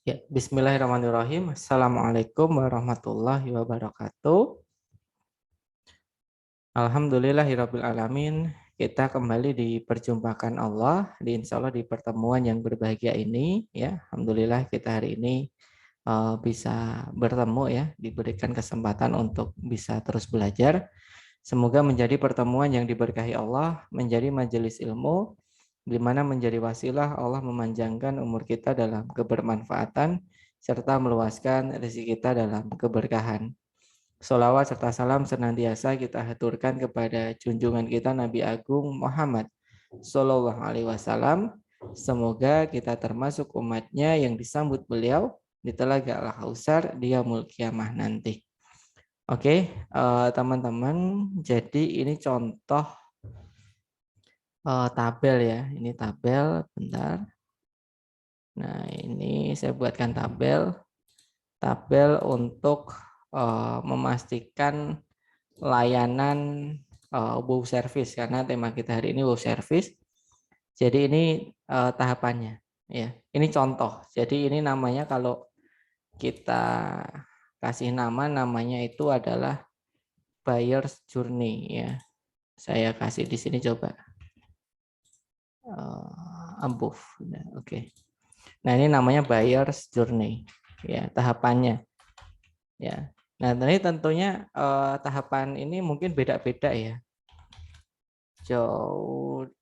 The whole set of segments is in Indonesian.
Ya, bismillahirrahmanirrahim. Assalamualaikum warahmatullahi wabarakatuh. Alhamdulillahirabbil alamin. Kita kembali diperjumpakan Allah insya Allah di pertemuan yang berbahagia ini ya. Alhamdulillah kita hari ini bisa bertemu ya, diberikan kesempatan untuk bisa terus belajar. Semoga menjadi pertemuan yang diberkahi Allah, menjadi majelis ilmu di mana menjadi wasilah Allah memanjangkan umur kita dalam kebermanfaatan serta meluaskan rezeki kita dalam keberkahan. Sholawat serta salam senantiasa kita haturkan kepada junjungan kita Nabi Agung Muhammad Sallallahu Alaihi Wasallam. Semoga kita termasuk umatnya yang disambut beliau di Telaga Al-Kausar di Yaumul Kiamah nanti. Oke, teman-teman, jadi ini contoh tabel ya. Ini tabel, bentar. Nah, ini saya buatkan tabel untuk memastikan layanan wow service karena tema kita hari ini wow service. Jadi ini tahapannya ya. Ini contoh. Jadi ini namanya kalau kita kasih namanya itu adalah buyer's journey ya. Saya kasih di sini coba. Oke. Okay. Nah, ini namanya buyer's journey ya, tahapannya. Ya. Nah, ini tentunya tahapan ini mungkin beda-beda ya. Journey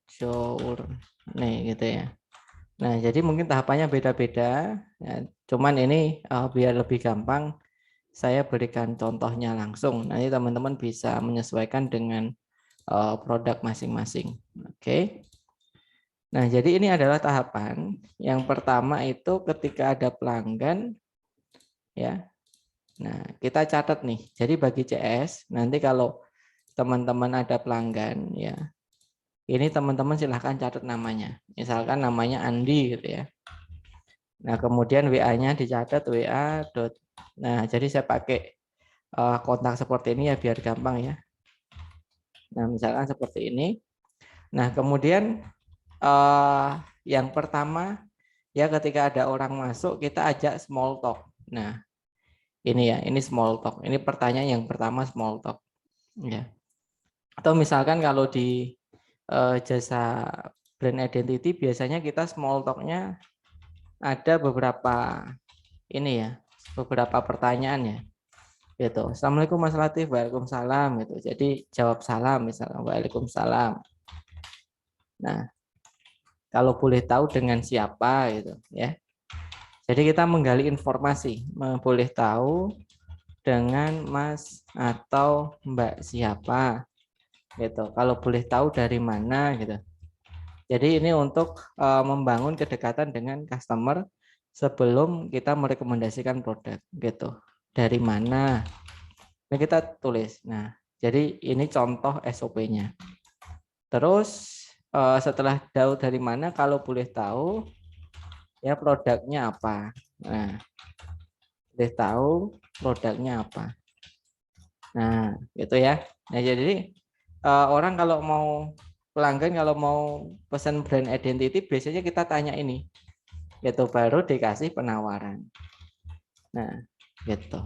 gitu ya. Nah, jadi mungkin tahapannya beda-beda. Ya, cuman ini biar lebih gampang saya berikan contohnya langsung. Nanti teman-teman bisa menyesuaikan dengan produk masing-masing. Oke. Nah, jadi ini adalah tahapan. Yang pertama itu ketika ada pelanggan, ya. Nah, kita catat nih. Jadi bagi CS, nanti kalau teman-teman ada pelanggan, ya, ini teman-teman silahkan catat namanya. Misalkan namanya Andi, gitu ya. Nah, kemudian WA-nya dicatat WA. Nah, jadi saya pakai kontak seperti ini ya biar gampang ya. Nah, misalkan seperti ini. Nah, kemudian yang pertama ya ketika ada orang masuk kita ajak small talk. Nah, ini ya, ini small talk. Ini pertanyaan yang pertama small talk. Ya. Atau misalkan kalau di jasa brand identity biasanya kita small talk-nya ada beberapa ini ya, beberapa pertanyaan ya. Gitu. Assalamualaikum Mas Latif, waalaikumsalam gitu. Jadi jawab salam misalnya waalaikumsalam. Nah, kalau boleh tahu dengan siapa gitu ya. Jadi kita menggali informasi, boleh tahu dengan Mas atau Mbak siapa gitu. Kalau boleh tahu dari mana gitu. Jadi ini untuk membangun kedekatan dengan customer sebelum kita merekomendasikan produk gitu. Dari mana? Nah, kita tulis. Nah, jadi ini contoh SOP-nya. Terus setelah tahu dari mana, kalau boleh tahu ya produknya apa. Nah, boleh tahu produknya apa. Nah, gitu ya. Nah, jadi orang kalau mau pelanggan kalau mau pesan brand identity biasanya kita tanya ini. Gitu baru dikasih penawaran. Nah, gitu.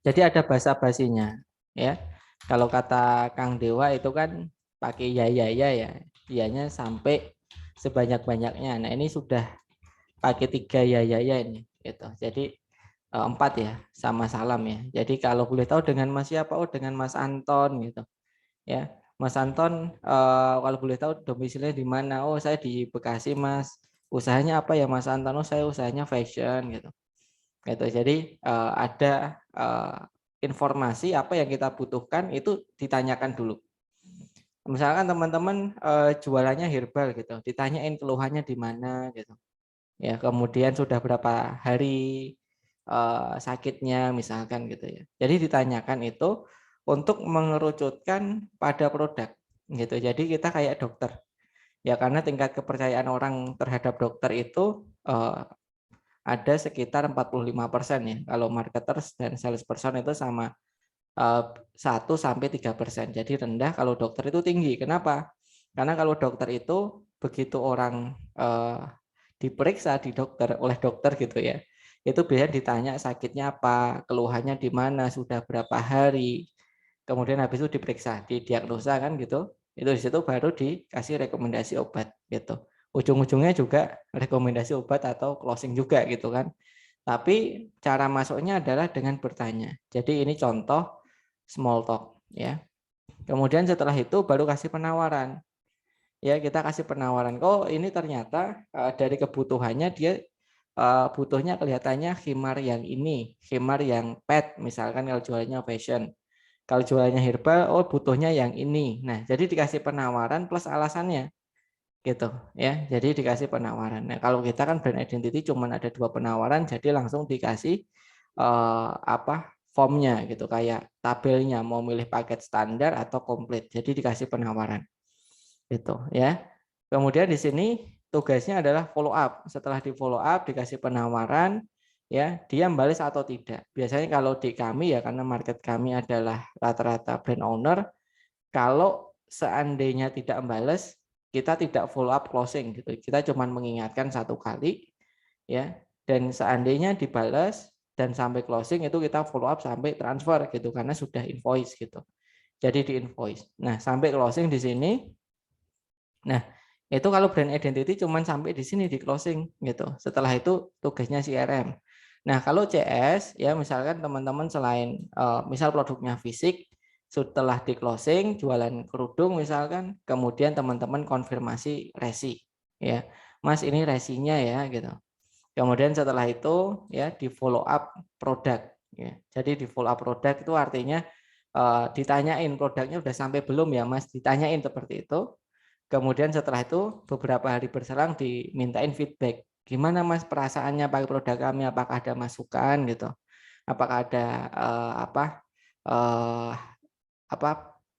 Jadi ada basa-basinya ya. Kalau kata Kang Dewa itu kan pakai ya. Iyanya sampai sebanyak-banyaknya. Nah, ini sudah pakai 3 ya ini gitu. Jadi 4 ya sama salam ya. Jadi kalau boleh tahu dengan Mas siapa? Oh, dengan Mas Anton gitu. Ya. Mas Anton kalau boleh tahu domisilinya di mana? Oh, saya di Bekasi, Mas. Usahanya apa ya Mas Anton? Oh, saya usahanya fashion gitu. Gitu. Jadi ada informasi apa yang kita butuhkan itu ditanyakan dulu. Misalkan teman-teman jualannya herbal gitu, ditanyain keluhannya di mana gitu. Ya, kemudian sudah berapa hari sakitnya misalkan gitu ya. Jadi ditanyakan itu untuk mengerucutkan pada produk gitu. Jadi kita kayak dokter. Ya karena tingkat kepercayaan orang terhadap dokter itu ada sekitar 45% ya. Kalau marketers dan salesperson itu sama 1-3%. Jadi rendah, kalau dokter itu tinggi. Kenapa? Karena kalau dokter itu begitu orang diperiksa oleh dokter gitu ya. Itu biasanya ditanya sakitnya apa, keluhannya di mana, sudah berapa hari. Kemudian habis itu diperiksa, didiagnosa kan gitu. Itu di situ baru dikasih rekomendasi obat gitu. Ujung-ujungnya juga rekomendasi obat atau closing juga gitu kan. Tapi cara masuknya adalah dengan bertanya. Jadi ini contoh small talk ya. Kemudian setelah itu baru kasih penawaran. Ya, kita kasih penawaran. Oh, ini ternyata dari kebutuhannya dia butuhnya kelihatannya khimar yang ini, khimar yang pet misalkan kalau jualannya fashion. Kalau jualannya herbal, oh butuhnya yang ini. Nah, jadi dikasih penawaran plus alasannya gitu ya. Jadi dikasih penawaran. Nah, kalau kita kan brand identity cuma ada 2 penawaran, jadi langsung dikasih formnya gitu kayak tabelnya mau milih paket standar atau komplit. Jadi dikasih penawaran. Gitu ya. Kemudian di sini tugasnya adalah follow up. Setelah di follow up dikasih penawaran ya, dia balas atau tidak. Biasanya kalau di kami ya karena market kami adalah rata-rata brand owner, kalau seandainya tidak membalas, kita tidak follow up closing gitu. Kita cuma mengingatkan 1 kali ya. Dan seandainya dibalas dan sampai closing itu kita follow up sampai transfer gitu karena sudah invoice gitu. Jadi di invoice. Nah, sampai closing di sini. Nah, itu kalau brand identity cuma sampai di sini di closing gitu. Setelah itu tugasnya CRM. Nah, kalau CS ya misalkan teman-teman selain misal produknya fisik setelah di closing jualan kerudung misalkan, kemudian teman-teman konfirmasi resi ya. Mas ini resinya ya gitu. Kemudian setelah itu ya di follow up produk ya. Jadi di follow up produk itu artinya ditanyain produknya udah sampai belum ya Mas, ditanyain seperti itu. Kemudian setelah itu beberapa hari berselang dimintain feedback. Gimana Mas perasaannya pakai produk kami? Apakah ada masukan gitu? Apakah ada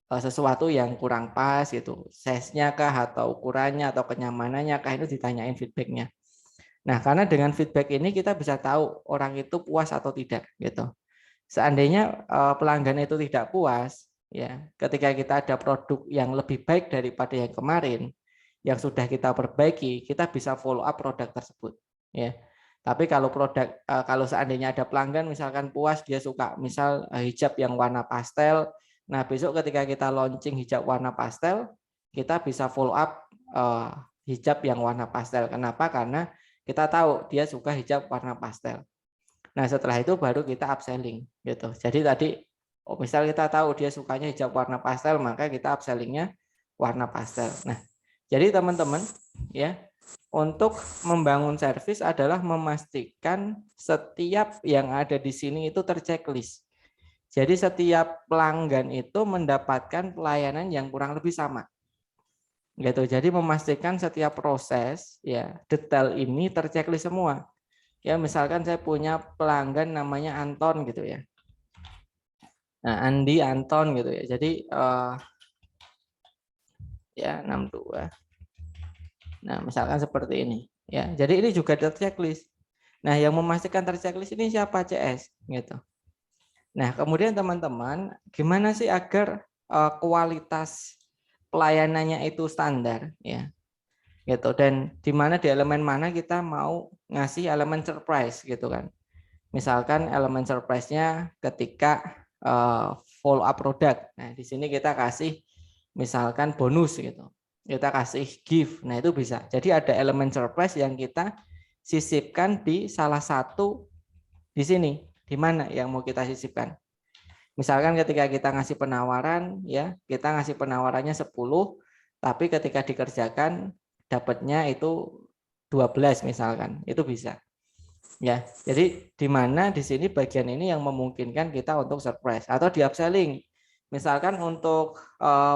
eh, sesuatu yang kurang pas gitu? Size-nya kah atau ukurannya atau kenyamanannya kah itu ditanyain feedbacknya. Nah, karena dengan feedback ini kita bisa tahu orang itu puas atau tidak gitu. Seandainya pelanggan itu tidak puas, ya, ketika kita ada produk yang lebih baik daripada yang kemarin, yang sudah kita perbaiki, kita bisa follow up produk tersebut, ya. Tapi kalau kalau seandainya ada pelanggan misalkan puas dia suka misal hijab yang warna pastel, nah besok ketika kita launching hijab warna pastel, kita bisa follow up hijab yang warna pastel. Kenapa? Karena kita tahu dia suka hijab warna pastel. Nah, setelah itu baru kita upselling gitu. Jadi tadi misal kita tahu dia sukanya hijab warna pastel, maka kita upsellingnya warna pastel. Nah, jadi teman-teman ya, untuk membangun servis adalah memastikan setiap yang ada di sini itu terchecklist. Jadi setiap pelanggan itu mendapatkan pelayanan yang kurang lebih sama. Gitu. Jadi memastikan setiap proses ya, detail ini terchecklist semua. Ya, misalkan saya punya pelanggan namanya Anton gitu ya. Nah, Andi Anton gitu ya. Jadi ya 62. Nah, misalkan seperti ini ya. Jadi ini juga terchecklist. Nah, yang memastikan terchecklist ini siapa? CS gitu. Nah, kemudian teman-teman, gimana sih agar kualitas pelayanannya itu standar ya. Gitu, dan di mana di elemen mana kita mau ngasih elemen surprise gitu kan. Misalkan elemen surprise-nya ketika follow up produk. Nah, di sini kita kasih misalkan bonus gitu. Kita kasih gift. Nah, itu bisa. Jadi ada elemen surprise yang kita sisipkan di salah satu di sini. Di mana yang mau kita sisipkan? Misalkan ketika kita ngasih penawaran ya, kita ngasih penawarannya 10, tapi ketika dikerjakan dapatnya itu 12 misalkan. Itu bisa. Ya, jadi di mana di sini bagian ini yang memungkinkan kita untuk surprise atau di upselling. Misalkan untuk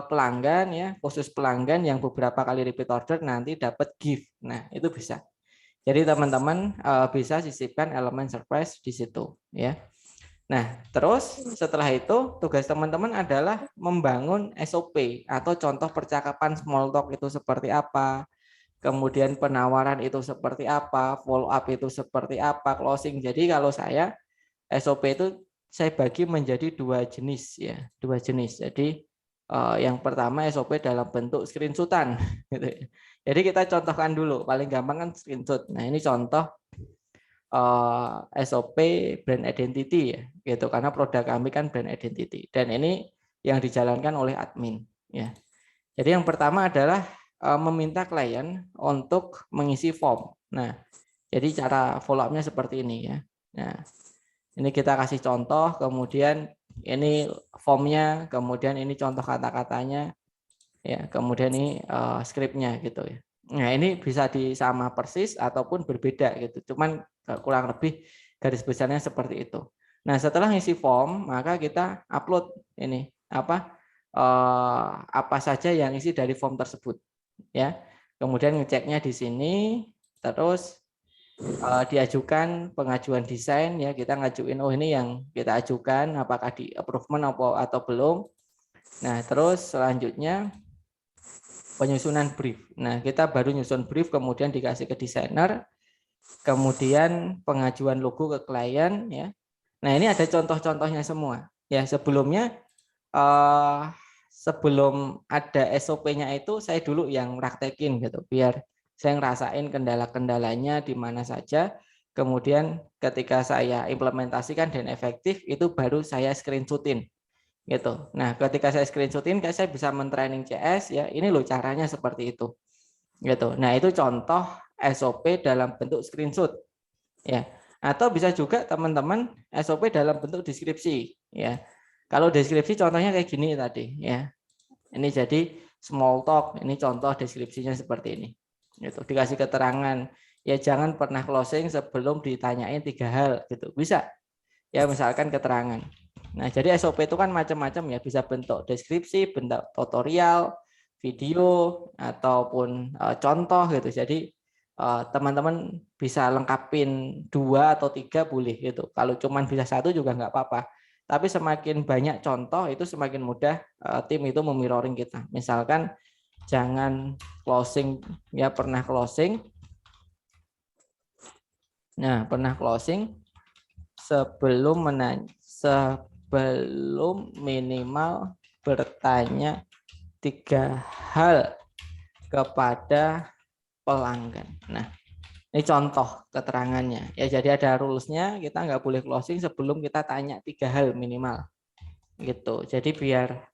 pelanggan ya, khusus pelanggan yang beberapa kali repeat order nanti dapat gift. Nah, itu bisa. Jadi teman-teman bisa sisipkan elemen surprise di situ ya. Nah, terus setelah itu tugas teman-teman adalah membangun SOP atau contoh percakapan small talk itu seperti apa. Kemudian penawaran itu seperti apa, follow up itu seperti apa, closing. Jadi kalau saya SOP itu saya bagi menjadi 2 jenis ya, 2 jenis. Jadi Yang pertama SOP dalam bentuk screenshotan. Gitu. Jadi kita contohkan dulu, paling gampang kan screenshot. Nah ini contoh SOP brand identity ya, gitu. Karena produk kami kan brand identity. Dan ini yang dijalankan oleh admin. Ya. Jadi yang pertama adalah meminta klien untuk mengisi form. Nah, jadi cara follow up-nya seperti ini ya. Nah, ini kita kasih contoh, kemudian ini formnya, kemudian ini contoh kata-katanya, ya, kemudian ini skripnya gitu ya. Nah ini bisa disama persis ataupun berbeda gitu, cuman kurang lebih garis besarnya seperti itu. Nah setelah ngisi form maka kita upload ini apa saja yang isi dari form tersebut ya. Kemudian ngeceknya di sini, terus diajukan pengajuan desain ya, kita ngajuin oh ini yang kita ajukan apakah di approval atau belum. Nah terus selanjutnya penyusunan brief. Nah kita baru nyusun brief kemudian dikasih ke desainer, kemudian pengajuan logo ke klien ya. Nah ini ada contoh-contohnya semua ya. Sebelumnya sebelum ada SOP-nya itu saya dulu yang praktekin gitu biar saya ngerasain kendala-kendalanya di mana saja. Kemudian ketika saya implementasikan dan efektif itu baru saya screenshotin gitu. Nah, ketika saya screenshotin saya bisa mentraining CS ya. Ini loh caranya seperti itu. Gitu. Nah, itu contoh SOP dalam bentuk screenshot ya. Atau bisa juga teman-teman SOP dalam bentuk deskripsi ya. Kalau deskripsi contohnya kayak gini tadi ya. Ini jadi small talk, ini contoh deskripsinya seperti ini. Gitu. Dikasih keterangan, ya jangan pernah closing sebelum ditanyain 3 hal gitu. Bisa. Ya misalkan keterangan. Nah, jadi SOP itu kan macam-macam ya, bisa bentuk deskripsi, bentuk tutorial, video ataupun contoh gitu. Jadi teman-teman bisa lengkapin 2 atau 3 boleh gitu. Kalau cuman bisa 1 juga nggak apa-apa. Tapi semakin banyak contoh itu semakin mudah tim itu memirroring kita. Misalkan jangan closing ya, pernah closing. Nah, pernah closing sebelum minimal bertanya 3 hal kepada pelanggan. Nah, ini contoh keterangannya. Ya, jadi ada rules-nya, kita nggak boleh closing sebelum kita tanya 3 hal minimal. Gitu. Jadi biar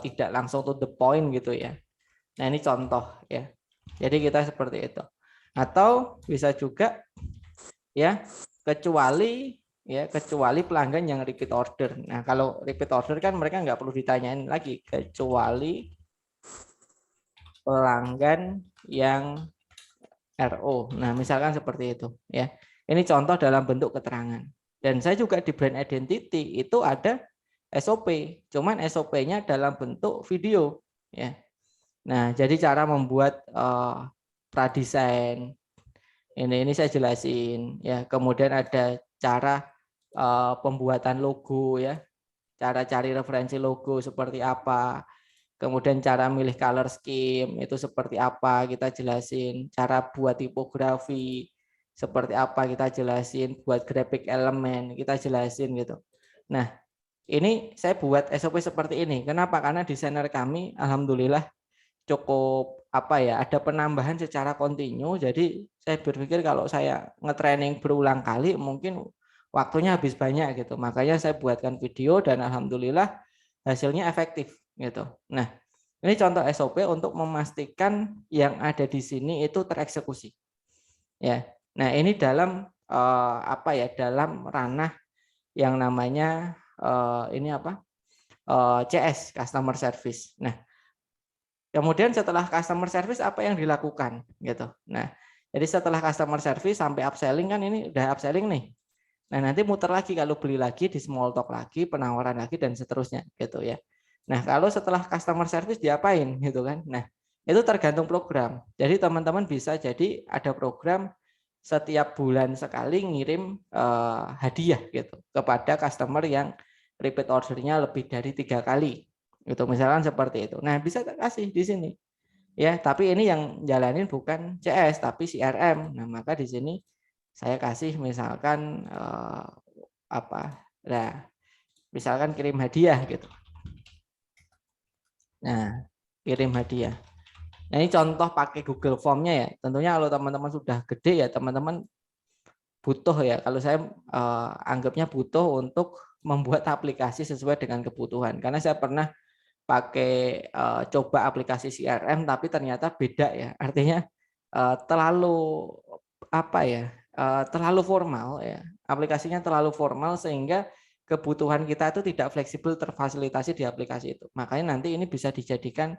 tidak langsung to the point gitu ya. Nah, ini contoh ya. Jadi kita seperti itu. Atau bisa juga ya, kecuali pelanggan yang repeat order. Nah, kalau repeat order kan mereka nggak perlu ditanyain lagi, kecuali pelanggan yang RO. Nah, misalkan seperti itu ya. Ini contoh dalam bentuk keterangan. Dan saya juga di brand identity itu ada SOP, cuman SOP-nya dalam bentuk video ya. Nah, jadi cara membuat pradesain ini saya jelasin ya. Kemudian ada cara pembuatan logo ya, cara cari referensi logo seperti apa, kemudian cara milih color scheme itu seperti apa kita jelasin, cara buat tipografi seperti apa kita jelasin, buat graphic element kita jelasin gitu. Nah ini saya buat SOP seperti ini. Kenapa? Karena desainer kami alhamdulillah cukup ada penambahan secara kontinu. Jadi saya berpikir kalau saya nge-training berulang kali mungkin waktunya habis banyak gitu. Makanya saya buatkan video dan alhamdulillah hasilnya efektif gitu. Nah, ini contoh SOP untuk memastikan yang ada di sini itu tereksekusi. Ya. Nah, ini dalam dalam ranah yang namanya CS, customer service. Nah, kemudian setelah customer service apa yang dilakukan gitu. Nah, jadi setelah customer service sampai upselling kan ini udah upselling nih. Nah, nanti muter lagi kalau beli lagi di small talk lagi, penawaran lagi dan seterusnya gitu ya. Nah, kalau setelah customer service diapain gitu kan. Nah, itu tergantung program. Jadi teman-teman bisa jadi ada program setiap bulan sekali ngirim hadiah gitu kepada customer yang repeat ordernya lebih dari 3 kali. Itu misalkan seperti itu. Nah, bisa kasih di sini. Ya, tapi ini yang jalanin bukan CS tapi CRM. Nah, maka di sini saya kasih misalkan misalkan kirim hadiah gitu. Nah, kirim hadiah. Nah, ini contoh pakai Google Form-nya ya. Tentunya kalau teman-teman sudah gede ya, teman-teman butuh ya. Kalau saya anggapnya butuh untuk membuat aplikasi sesuai dengan kebutuhan. Karena saya pernah pakai coba aplikasi CRM tapi ternyata beda ya. Artinya terlalu apa ya? Terlalu formal ya. Aplikasinya terlalu formal sehingga kebutuhan kita itu tidak fleksibel terfasilitasi di aplikasi itu. Makanya nanti ini bisa dijadikan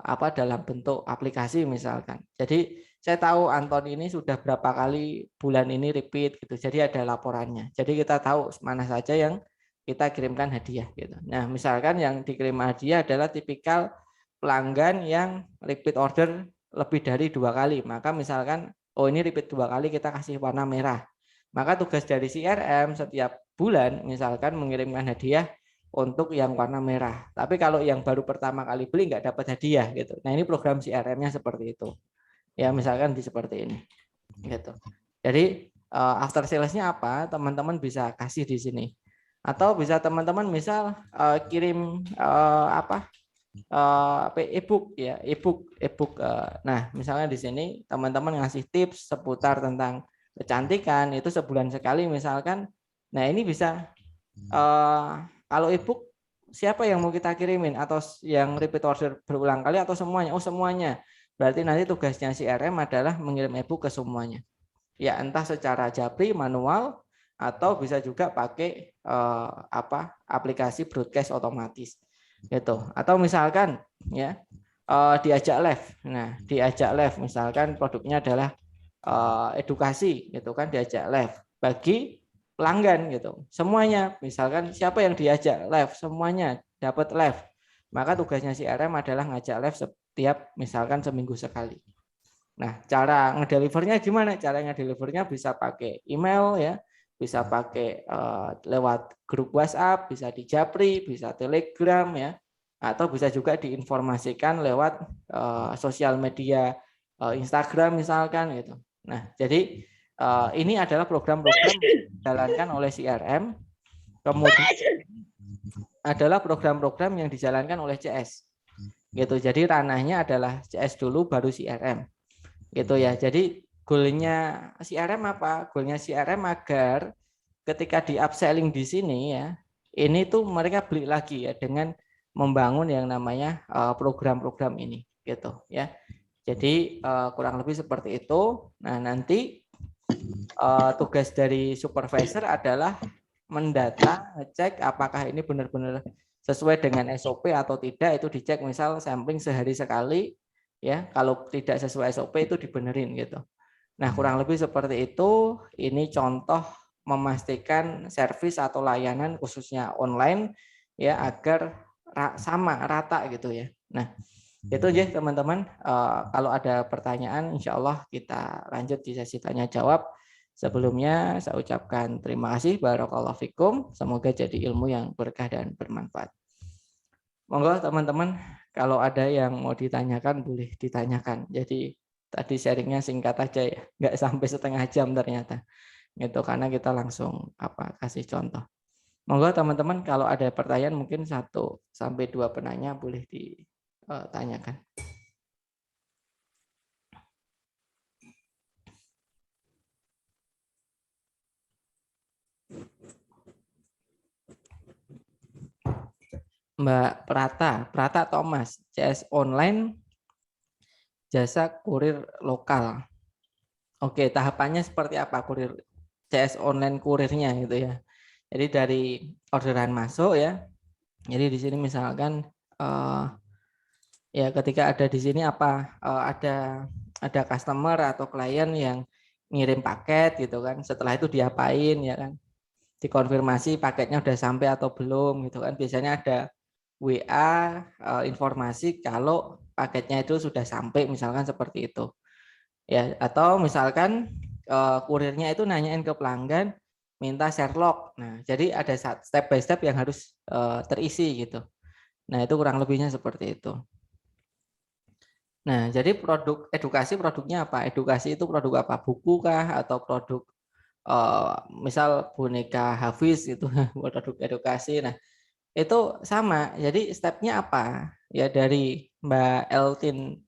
apa dalam bentuk aplikasi misalkan. Jadi saya tahu Anton ini sudah berapa kali bulan ini repeat gitu. Jadi ada laporannya. Jadi kita tahu mana saja yang kita kirimkan hadiah gitu. Nah, misalkan yang dikirim hadiah adalah tipikal pelanggan yang repeat order lebih dari 2 kali. Maka misalkan oh ini repeat 2 kali kita kasih warna merah. Maka tugas dari CRM setiap bulan misalkan mengirimkan hadiah untuk yang warna merah. Tapi kalau yang baru pertama kali beli nggak dapat hadiah gitu. Nah ini program CRM-nya seperti itu. Ya misalkan di seperti ini. Gitu. Jadi after sales-nya apa? Teman-teman bisa kasih di sini. Atau bisa teman-teman misal kirim apa? E-book ya, e-book. Nah misalnya di sini teman-teman ngasih tips seputar tentang kecantikan itu sebulan sekali misalkan. Nah ini bisa kalau e-book siapa yang mau kita kirimin atau yang repeat order berulang kali atau semuanya? Oh semuanya. Berarti nanti tugasnya CRM adalah mengirim e-book ke semuanya. Ya entah secara japri manual atau bisa juga pakai aplikasi broadcast otomatis gitu. Atau misalkan ya diajak live. Nah, diajak live misalkan produknya adalah edukasi gitu kan, diajak live bagi pelanggan gitu. Semuanya misalkan siapa yang diajak live, semuanya dapat live. Maka tugasnya CRM adalah ngajak live setiap misalkan seminggu sekali. Nah, cara ngedelivernya gimana? Cara ngedelivernya bisa pakai email ya, bisa pakai lewat grup WhatsApp, bisa di Japri, bisa Telegram ya, atau bisa juga diinformasikan lewat sosial media Instagram misalkan gitu. Nah, jadi ini adalah program-program yang dijalankan oleh CRM, kemudian adalah program-program yang dijalankan oleh CS. Gitu. Jadi ranahnya adalah CS dulu baru CRM. Gitu ya. Jadi goalnya CRM apa? Goalnya CRM agar ketika di upselling di sini ya, ini tuh mereka beli lagi ya dengan membangun yang namanya program-program ini gitu ya. Jadi kurang lebih seperti itu. Nah, nanti tugas dari supervisor adalah mendata, ngecek apakah ini benar-benar sesuai dengan SOP atau tidak, itu dicek misal sampling sehari sekali ya, kalau tidak sesuai SOP itu dibenerin gitu. Nah, kurang lebih seperti itu. Ini contoh memastikan servis atau layanan khususnya online ya agar sama rata gitu ya. Nah, itu aja teman-teman. Kalau ada pertanyaan insya Allah kita lanjut di sesi tanya jawab. Sebelumnya saya ucapkan terima kasih, barakallahu fikum. Semoga jadi ilmu yang berkah dan bermanfaat. Monggo teman-teman, kalau ada yang mau ditanyakan boleh ditanyakan. Jadi tadi sharingnya singkat aja ya, nggak sampai setengah jam ternyata. Gitu karena kita langsung kasih contoh. Monggo teman-teman, kalau ada pertanyaan mungkin 1-2 penanya boleh ditanyakan. Mbak Prata Thomas, CS online jasa kurir lokal. Oke, tahapannya seperti apa kurir CS online kurirnya gitu ya. Jadi dari orderan masuk ya. Jadi di sini misalkan ya ketika ada di sini ada customer atau klien yang ngirim paket gitu kan. Setelah itu diapain ya kan? Dikonfirmasi paketnya udah sampai atau belum gitu kan. Biasanya ada WA informasi kalau paketnya itu sudah sampai misalkan seperti itu. Ya, atau misalkan kurirnya itu nanyain ke pelanggan minta share log. Nah, jadi ada step by step yang harus terisi gitu. Nah, itu kurang lebihnya seperti itu. Nah, jadi produk edukasi produknya apa? Edukasi itu produk apa? Buku kah atau produk misal boneka Hafiz itu produk edukasi. Nah, itu sama. Jadi stepnya apa? Ya dari Mbak Eltin,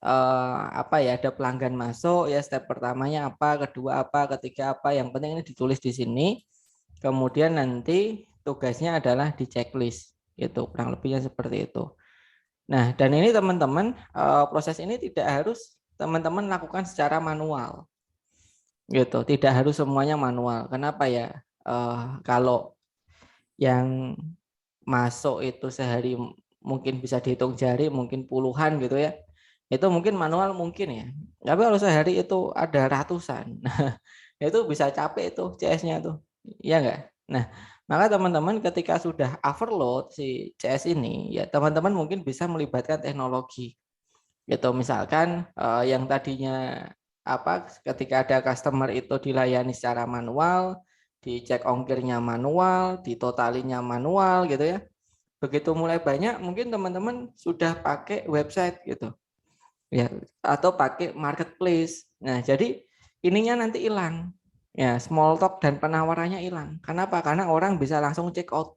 apa ya, ada pelanggan masuk ya, step pertamanya apa, kedua apa, ketiga apa, yang penting ini ditulis di sini. Kemudian nanti tugasnya adalah di checklist, itu kurang lebihnya seperti itu. Nah, dan ini teman-teman, proses ini tidak harus teman-teman lakukan secara manual, gitu. Tidak harus semuanya manual. Kenapa ya? Kalau yang masuk itu sehari mungkin bisa dihitung jari, mungkin puluhan gitu ya. Itu mungkin manual mungkin ya. Tapi kalau sehari itu ada ratusan. Nah, itu bisa capek itu CS-nya tuh. Iya enggak? Nah, maka teman-teman ketika sudah overload si CS ini, ya teman-teman mungkin bisa melibatkan teknologi. Gitu, misalkan yang tadinya apa, ketika ada customer itu dilayani secara manual, dicek ongkirnya manual, ditotalinya manual gitu ya. Begitu mulai banyak, mungkin teman-teman sudah pakai website gitu ya, atau pakai marketplace. Nah, jadi ininya nanti hilang. Ya, small talk dan penawarannya hilang. Kenapa? Karena orang bisa langsung check out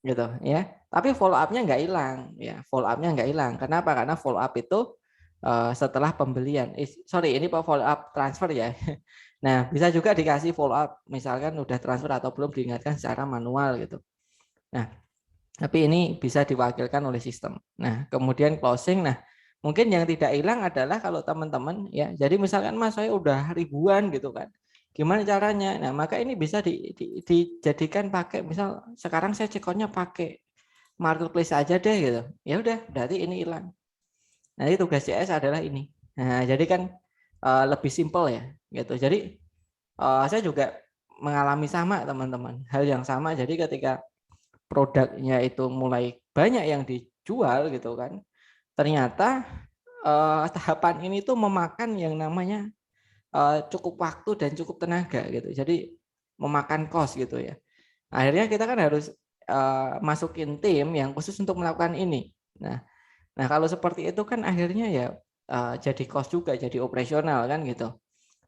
gitu ya. Tapi follow up-nya nggak hilang ya. Follow up-nya nggak hilang. Kenapa? Karena follow up itu setelah pembelian. Sorry, ini follow up transfer ya. Nah, bisa juga dikasih follow up, misalkan udah transfer atau belum, diingatkan secara manual gitu. Nah, tapi ini bisa diwakilkan oleh sistem. Nah, kemudian closing. Nah, mungkin yang tidak hilang adalah kalau teman-teman ya, jadi misalkan Mas saya udah ribuan gitu kan. Gimana caranya? Nah, maka ini bisa dijadikan pakai, misal sekarang saya cekonnya pakai marketplace aja deh gitu. Ya udah, berarti ini hilang. Nanti tugas CS adalah ini. Nah, jadi kan lebih simpel ya gitu. Jadi saya juga mengalami sama teman-teman. Hal yang sama. Jadi ketika produknya itu mulai banyak yang dijual gitu kan, ternyata tahapan ini tuh memakan yang namanya cukup waktu dan cukup tenaga gitu. Jadi memakan cost gitu ya. Akhirnya kita kan harus masukin tim yang khusus untuk melakukan ini. Nah, kalau seperti itu kan akhirnya ya jadi cost juga, jadi operasional kan gitu.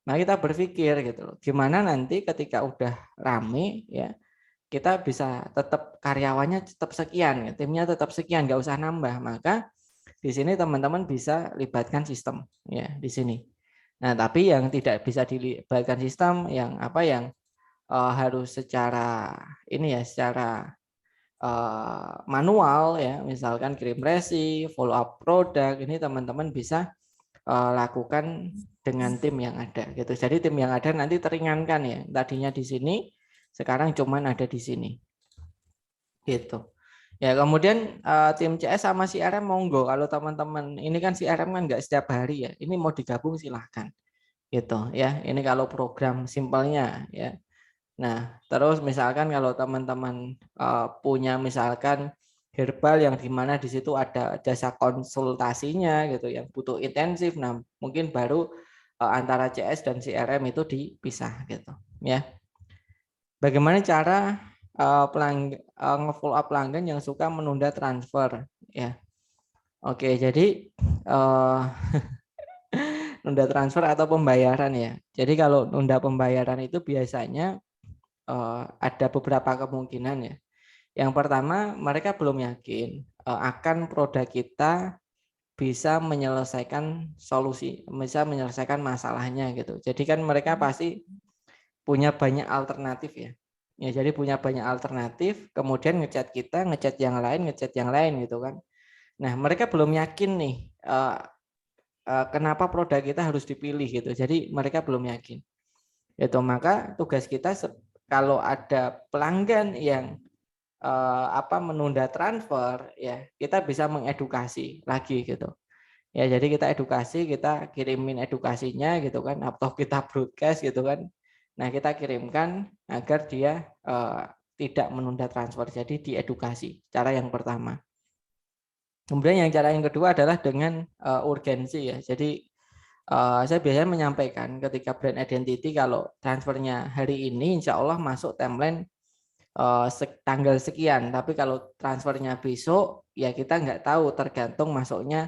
Nah, kita berpikir gitu loh, gimana nanti ketika udah rame ya, kita bisa tetap karyawannya tetap sekian, ya, timnya tetap sekian, nggak usah nambah. Maka di sini teman-teman bisa libatkan sistem ya di sini. Nah, tapi yang tidak bisa dilibatkan sistem, yang apa, yang harus secara ini ya, secara manual ya, misalkan kirim resi, follow up produk, ini teman-teman bisa lakukan dengan tim yang ada gitu. Jadi tim yang ada nanti teringankan ya. Tadinya di sini, sekarang cuman ada di sini. Gitu. Ya, kemudian tim CS sama CRM monggo, kalau teman-teman ini kan CRM kan nggak setiap hari ya. Ini mau digabung silahkan. Gitu ya. Ini kalau program simpelnya ya. Nah, terus misalkan kalau teman-teman punya misalkan herbal yang dimana di situ ada jasa konsultasinya gitu yang butuh intensif, nah mungkin baru antara CS dan CRM itu dipisah gitu ya. Bagaimana cara nge-follow up pelanggan yang suka menunda transfer ya. Oke, jadi nunda transfer atau pembayaran ya. Jadi kalau nunda pembayaran itu biasanya ada beberapa kemungkinan ya. Yang pertama, mereka belum yakin akan produk kita bisa menyelesaikan solusi, bisa menyelesaikan masalahnya gitu. Jadi kan mereka pasti punya banyak alternatif ya. Ya, jadi punya banyak alternatif, kemudian ngechat kita, ngechat yang lain gitu kan. Nah, mereka belum yakin nih kenapa produk kita harus dipilih gitu. Jadi mereka belum yakin. Itu maka tugas kita kalau ada pelanggan yang menunda transfer ya, kita bisa mengedukasi lagi gitu. Ya, jadi kita edukasi, kita kirimin edukasinya gitu kan, atau kita broadcast gitu kan. Nah, kita kirimkan agar dia tidak menunda transfer. Jadi diedukasi. Cara yang pertama. Kemudian yang cara yang kedua adalah dengan urgensi ya. Jadi saya biasanya menyampaikan ketika brand identity, kalau transfernya hari ini insya Allah masuk timeline tanggal sekian. Tapi kalau transfernya besok ya kita nggak tahu, tergantung masuknya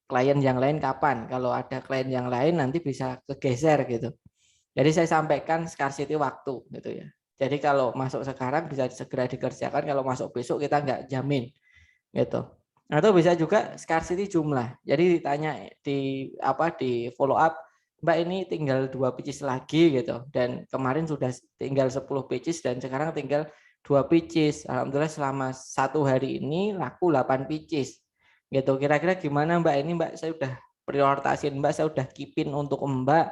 klien yang lain kapan. Kalau ada klien yang lain nanti bisa kegeser gitu. Jadi saya sampaikan scarcity waktu gitu ya. Jadi kalau masuk sekarang bisa segera dikerjakan, kalau masuk besok kita nggak jamin gitu. Atau bisa juga scarcity jumlah. Jadi ditanya di follow up, Mbak ini tinggal 2 pieces lagi gitu. Dan kemarin sudah tinggal 10 pieces dan sekarang tinggal 2 pieces. Alhamdulillah selama 1 hari ini laku 8 pieces. Gitu. Kira-kira gimana Mbak? Ini Mbak saya udah prioritasin, Mbak saya udah keepin untuk Mbak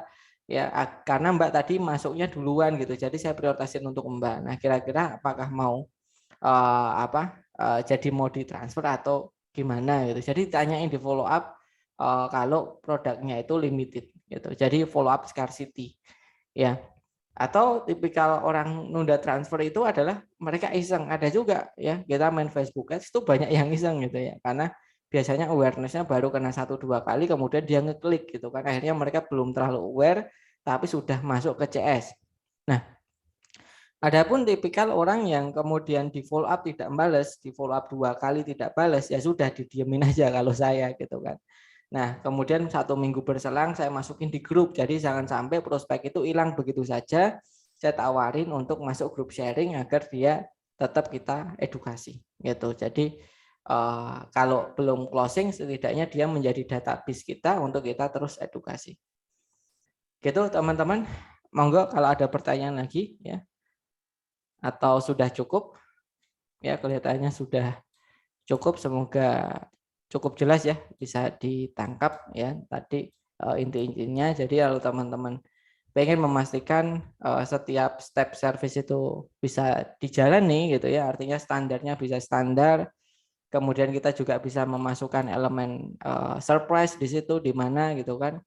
ya, karena Mbak tadi masuknya duluan gitu. Jadi saya prioritasin untuk Mbak. Nah, kira-kira apakah mau jadi mau ditransfer atau gimana gitu. Jadi tanyain di follow up kalau produknya itu limited gitu. Jadi follow up scarcity ya. Atau tipikal orang nunda transfer itu adalah mereka iseng. Ada juga ya, kita main Facebook Ads itu banyak yang iseng gitu ya. Karena biasanya awareness-nya baru kena 1-2 kali kemudian dia ngeklik gitu kan. Akhirnya mereka belum terlalu aware tapi sudah masuk ke CS. Nah, adapun tipikal orang yang kemudian di follow up tidak balas, di follow up 2 kali tidak balas, ya sudah didiemin aja kalau saya gitu kan. Nah, kemudian 1 minggu berselang saya masukin di grup, jadi jangan sampai prospek itu hilang begitu saja. Saya tawarin untuk masuk grup sharing agar dia tetap kita edukasi gitu. Jadi kalau belum closing setidaknya dia menjadi database kita untuk kita terus edukasi. Gitu teman-teman. Monggo kalau ada pertanyaan lagi ya. Atau sudah cukup? Ya, kelihatannya sudah cukup. Semoga cukup jelas ya, bisa ditangkap ya tadi inti-intinya. Jadi kalau teman-teman pengen memastikan setiap step service itu bisa dijalani gitu ya, artinya standarnya bisa standar. Kemudian kita juga bisa memasukkan elemen surprise di situ di mana gitu kan.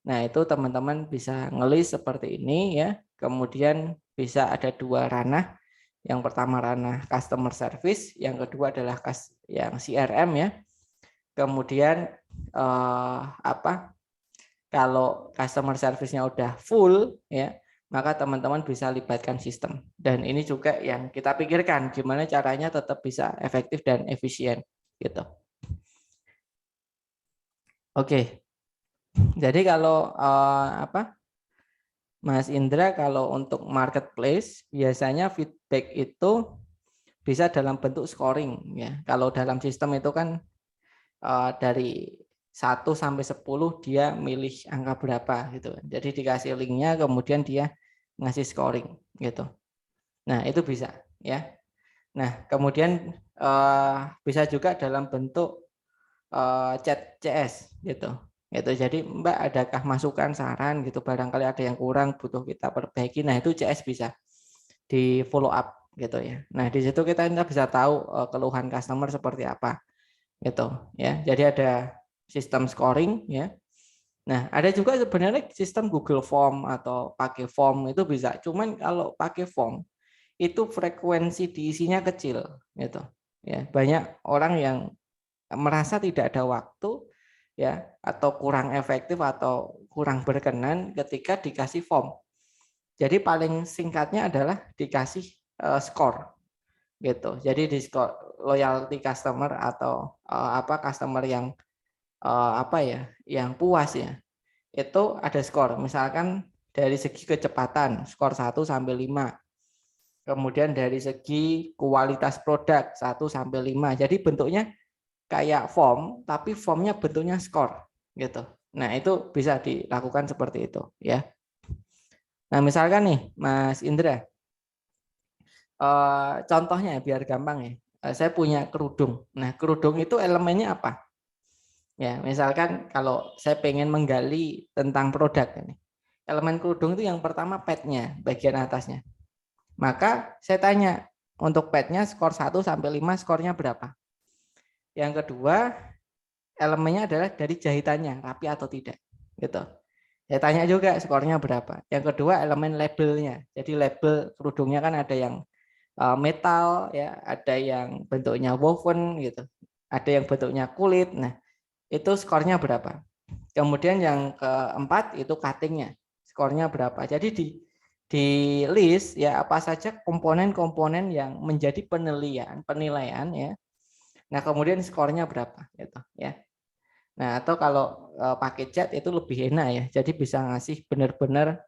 Nah, itu teman-teman bisa ngelis seperti ini ya. Kemudian bisa ada 2 ranah. Yang pertama ranah customer service, yang kedua adalah yang CRM ya. Kemudian kalau customer service-nya udah full ya, maka teman-teman bisa libatkan sistem. Dan ini juga yang kita pikirkan gimana caranya tetap bisa efektif dan efisien gitu. Oke. Jadi kalau Mas Indra, kalau untuk marketplace biasanya feedback itu bisa dalam bentuk scoring ya. Kalau dalam sistem itu kan dari 1 sampai 10 dia milih angka berapa gitu. Jadi dikasih linknya kemudian dia ngasih scoring gitu. Nah, itu bisa ya. Nah, kemudian bisa juga dalam bentuk chat CS gitu. Gitu. Jadi Mbak adakah masukan saran gitu, barangkali ada yang kurang butuh kita perbaiki. Nah, itu CS bisa di follow up gitu ya. Nah, di situ kita bisa tahu keluhan customer seperti apa gitu ya. Jadi ada sistem scoring ya. Nah, ada juga sebenarnya sistem Google Form atau pakai form itu bisa. Cuman kalau pakai form itu frekuensi diisinya kecil gitu. Ya, banyak orang yang merasa tidak ada waktu ya atau kurang efektif atau kurang berkenan ketika dikasih form. Jadi paling singkatnya adalah dikasih skor gitu. Jadi di skor loyalty customer atau customer yang yang puas ya. Itu ada skor. Misalkan dari segi kecepatan skor 1 sampai 5. Kemudian dari segi kualitas produk 1 sampai 5. Jadi bentuknya kayak form, tapi formnya bentuknya skor gitu. Nah, itu bisa dilakukan seperti itu ya. Nah, misalkan nih Mas Indra, contohnya biar gampang ya. Saya punya kerudung. Nah, kerudung itu elemennya apa? Ya, misalkan kalau saya pengen menggali tentang produk ini. Elemen kerudung itu yang pertama padnya, bagian atasnya. Maka saya tanya, untuk padnya skor 1 sampai 5 skornya berapa? Yang kedua, elemennya adalah dari jahitannya, rapi atau tidak. Gitu. Saya tanya juga skornya berapa. Yang kedua, elemen labelnya. Jadi label kerudungnya kan ada yang metal, ya, ada yang bentuknya woven gitu. Ada yang bentuknya kulit. Nah, itu skornya berapa. Kemudian yang keempat itu cuttingnya, skornya berapa. Jadi di list ya apa saja komponen-komponen yang menjadi penilaian ya. Nah, kemudian skornya berapa gitu ya. Nah, atau kalau pakai chat itu lebih enak ya. Jadi bisa ngasih benar-benar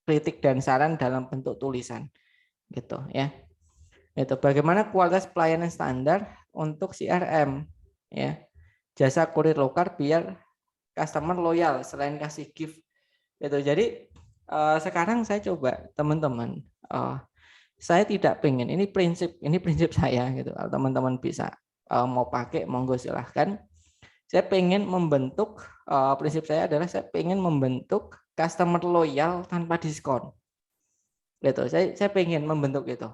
kritik dan saran dalam bentuk tulisan. gitu ya. Itu bagaimana kualitas pelayanan standar untuk CRM ya. Jasa kurir lokal biar customer loyal selain kasih gift gitu. Jadi sekarang saya coba teman-teman, saya tidak pengen, ini prinsip saya gitu. Kalau teman-teman bisa mau pakai monggo silahkan. Saya pengen membentuk, prinsip saya adalah saya pengen membentuk customer loyal tanpa diskon gitu. Saya pengen membentuk itu.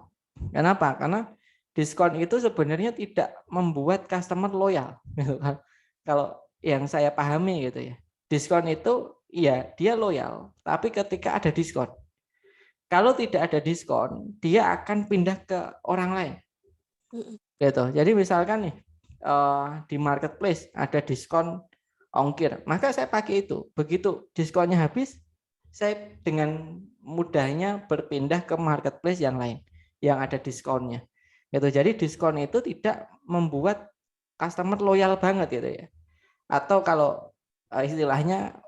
Kenapa? Karena diskon itu sebenarnya tidak membuat customer loyal gitu kan. Kalau yang saya pahami gitu ya. Diskon itu iya dia loyal, tapi ketika ada diskon. Kalau tidak ada diskon, dia akan pindah ke orang lain. Gitu. Jadi misalkan nih di marketplace ada diskon ongkir, maka saya pakai itu. Begitu diskonnya habis, saya dengan mudahnya berpindah ke marketplace yang lain yang ada diskonnya. Gitu. Jadi diskon itu tidak membuat customer loyal banget gitu ya. Atau kalau istilahnya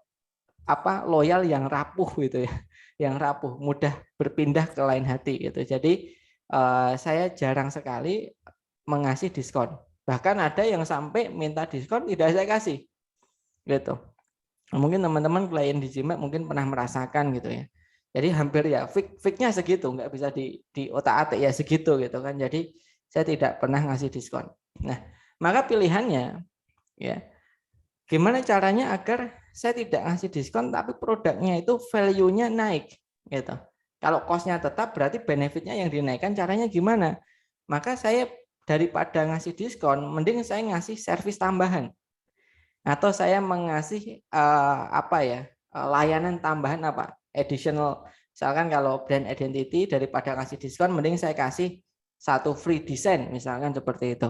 loyal yang rapuh gitu ya. Yang rapuh, mudah berpindah ke lain hati gitu. Jadi saya jarang sekali mengasih diskon. Bahkan ada yang sampai minta diskon tidak saya kasih. Gitu. Mungkin teman-teman klien di Gmail mungkin pernah merasakan gitu ya. Jadi hampir ya fix-nya segitu, nggak bisa di otak-atik ya segitu gitu kan. Jadi saya tidak pernah ngasih diskon. Nah, maka pilihannya ya gimana caranya agar saya tidak ngasih diskon tapi produknya itu value-nya naik gitu. Kalau cost-nya tetap berarti benefit-nya yang dinaikkan, caranya gimana? Maka saya daripada ngasih diskon, mending saya ngasih servis tambahan. Atau saya mengasih layanan tambahan additional. Misalkan kalau brand identity daripada ngasih diskon, mending saya kasih satu free design misalkan seperti itu.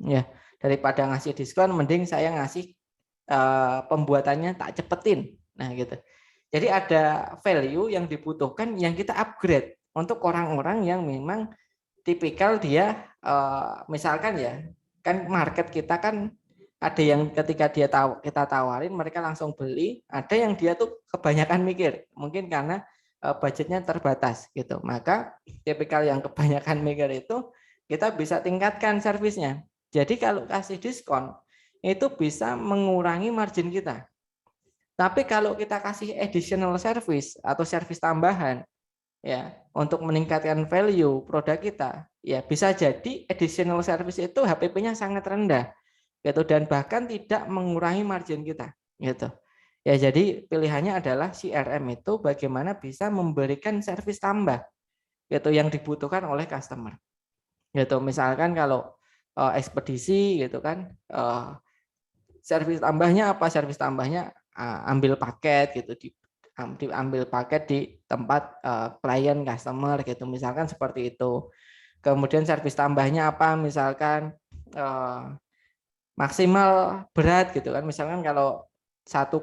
Ya, daripada ngasih diskon, mending saya ngasih pembuatannya tak cepetin. Nah gitu. Jadi ada value yang dibutuhkan yang kita upgrade untuk orang-orang yang memang tipikal dia misalkan ya kan market kita kan ada yang ketika kita tawarin mereka langsung beli, ada yang dia tuh kebanyakan mikir, mungkin karena budgetnya terbatas gitu. Maka tipikal yang kebanyakan mikir itu kita bisa tingkatkan servisnya. Jadi kalau kasih diskon itu bisa mengurangi margin kita. Tapi kalau kita kasih additional service atau service tambahan ya untuk meningkatkan value produk kita, ya bisa jadi additional service itu HPP-nya sangat rendah gitu dan bahkan tidak mengurangi margin kita gitu. Ya jadi pilihannya adalah CRM itu bagaimana bisa memberikan service tambah gitu yang dibutuhkan oleh customer. Gitu. Misalkan kalau ekspedisi gitu kan servis tambahnya apa? Servis tambahnya ambil paket gitu diambil paket di tempat klien customer gitu misalkan seperti itu. Kemudian servis tambahnya apa? Misalkan maksimal berat gitu kan. Misalkan kalau 1,3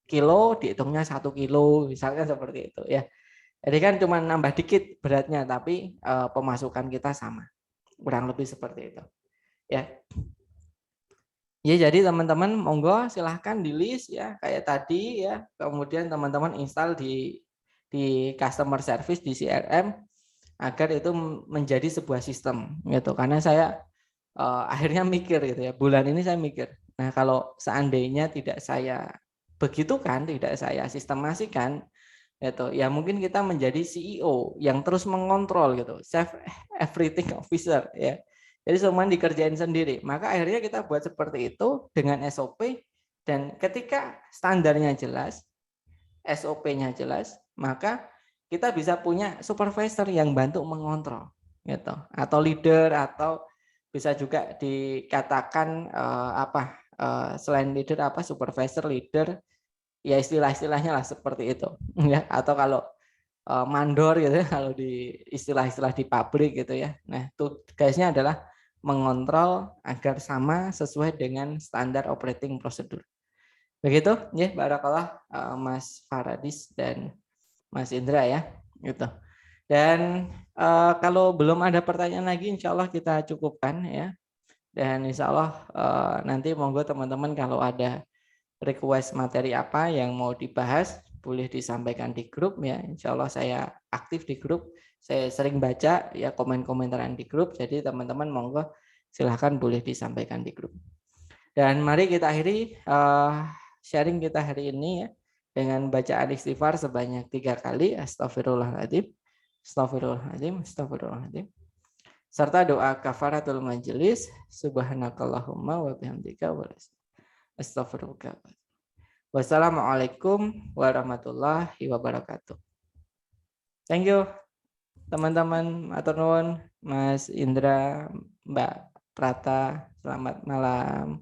kilo dihitungnya 1 kilo misalkan seperti itu ya. Jadi kan cuma nambah dikit beratnya tapi pemasukan kita sama. Kurang lebih seperti itu. Ya. Ya, jadi teman-teman monggo silahkan di list ya kayak tadi ya. Kemudian teman-teman install di customer service di CRM agar itu menjadi sebuah sistem gitu. Karena saya akhirnya mikir gitu ya. Bulan ini saya mikir. Nah, kalau seandainya tidak saya begitukan, tidak saya sistemasikan gitu, ya mungkin kita menjadi CEO yang terus mengontrol gitu, self everything officer ya. Jadi semua dikerjain sendiri. Maka akhirnya kita buat seperti itu dengan SOP dan ketika standarnya jelas, SOP-nya jelas, maka kita bisa punya supervisor yang bantu mengontrol gitu. Atau leader atau bisa juga dikatakan selain leader supervisor, leader ya istilah-istilahnya lah seperti itu ya. Atau kalau mandor gitu ya kalau di istilah-istilah di pabrik gitu ya. Nah, tugasnya adalah mengontrol agar sama sesuai dengan standar operating prosedur. Begitu ya, barakallah Mas Faradis dan Mas Indra ya, gitu. Dan kalau belum ada pertanyaan lagi, insya Allah kita cukupkan ya. Dan insya Allah nanti monggo teman-teman kalau ada request materi apa yang mau dibahas, boleh disampaikan di grup ya. Insya Allah saya aktif di grup. Saya sering baca ya komen-komentaran di grup. Jadi teman-teman monggo silahkan boleh disampaikan di grup. Dan mari kita akhiri sharing kita hari ini ya dengan bacaan istighfar sebanyak 3 kali. Astagfirullahaladzim, astagfirullahaladzim, astagfirullahaladzim. Serta doa kafaratul majelis. Subhanakallahumma wa bihamdika wa astaghfirullah. Wassalamualaikum warahmatullahi wabarakatuh. Thank you teman-teman, matur nuwun, Mas Indra, Mbak Prata, selamat malam.